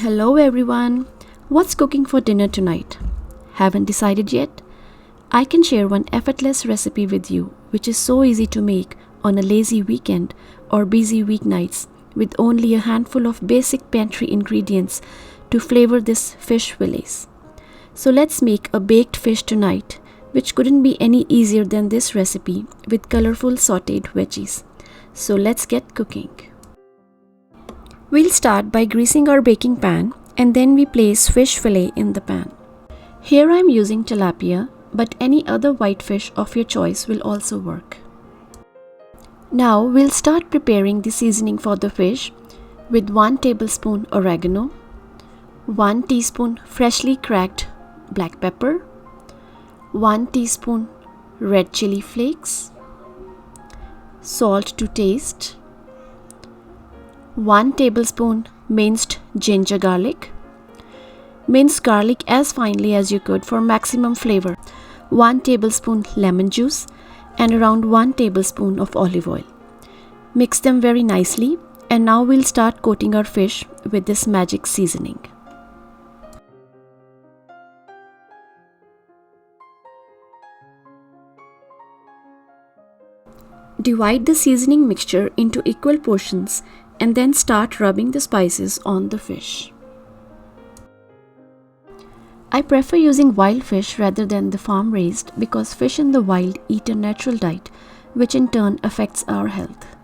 Hello everyone! What's cooking for dinner tonight? Haven't decided yet? I can share one effortless recipe with you which is so easy to make on a lazy weekend or busy weeknights with only a handful of basic pantry ingredients to flavor this fish fillet. So let's make a baked fish tonight, which couldn't be any easier than this recipe with colorful sautéed veggies. So let's get cooking. We'll start by greasing our baking pan and then we place fish fillet in the pan. Here I'm using tilapia, but any other white fish of your choice will also work. Now we'll start preparing the seasoning for the fish with 1 tablespoon oregano, 1 teaspoon freshly cracked black pepper, 1 teaspoon red chili flakes, salt to taste, 1 tablespoon minced ginger garlic. Mince garlic as finely as you could for maximum flavor. 1 tablespoon lemon juice and around 1 tablespoon of olive oil. Mix them very nicely and now we'll start coating our fish with this magic seasoning. Divide the seasoning mixture into equal portions and then start rubbing the spices on the fish. I prefer using wild fish rather than the farm raised because fish in the wild eat a natural diet, which in turn affects our health.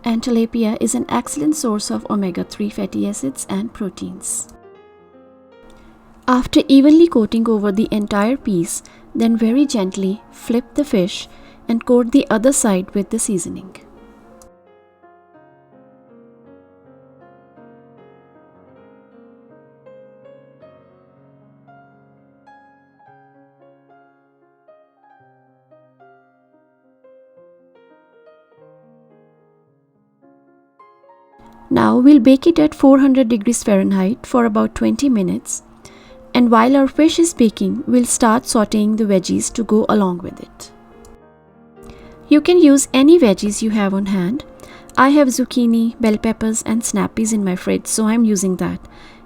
And tilapia is an excellent source of omega-3 fatty acids and proteins. After evenly coating over the entire piece, then very gently flip the fish and coat the other side with the seasoning. Now we'll bake it at 400 degrees Fahrenheit for about 20 minutes. And while our fish is baking, we'll start sautéing the veggies to go along with it. You can use any veggies you have on hand. I have zucchini, bell peppers and snap peas in my fridge, so I'm using that.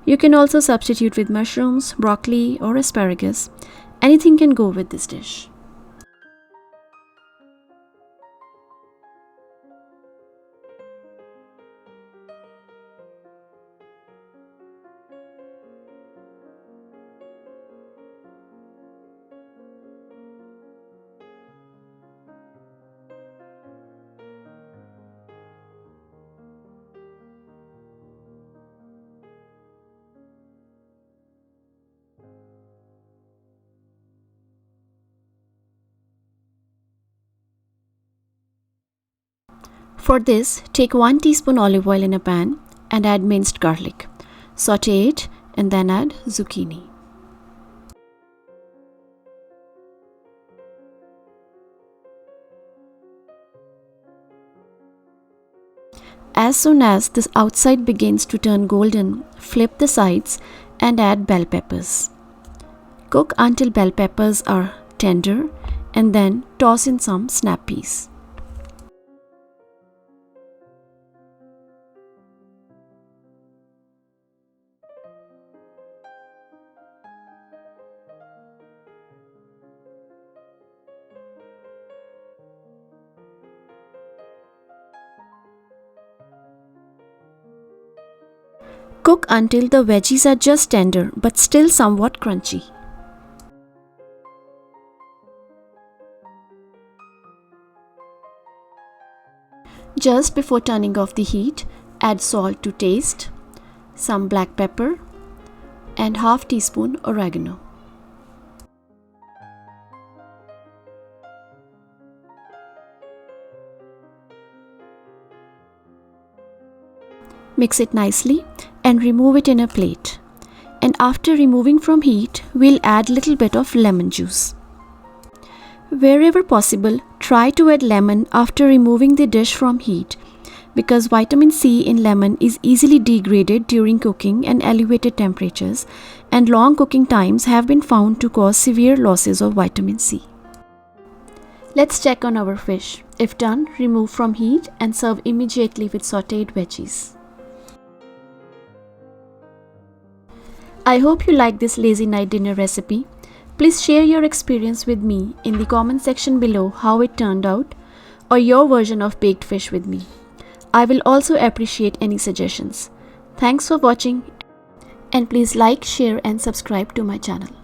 You can also substitute with mushrooms, broccoli or asparagus. Anything can go with this dish. For this, take 1 teaspoon olive oil in a pan and add minced garlic. Sauté it and then add zucchini. As soon as the outside begins to turn golden, flip the sides and add bell peppers. Cook until bell peppers are tender and then toss in some snap peas. Cook until the veggies are just tender but still somewhat crunchy. Just before turning off the heat, add salt to taste, some black pepper and half teaspoon oregano. Mix it nicely and remove it in a plate. And after removing from heat, we'll add little bit of lemon juice. Wherever possible, try to add lemon after removing the dish from heat because vitamin C in lemon is easily degraded during cooking and elevated temperatures, and long cooking times have been found to cause severe losses of vitamin C. Let's check on our fish. If done, remove from heat and serve immediately with sautéed veggies. I hope you like this lazy night dinner recipe. Please share your experience with me in the comment section below how it turned out, or your version of baked fish with me. I will also appreciate any suggestions. Thanks for watching, and please like, share and subscribe to my channel.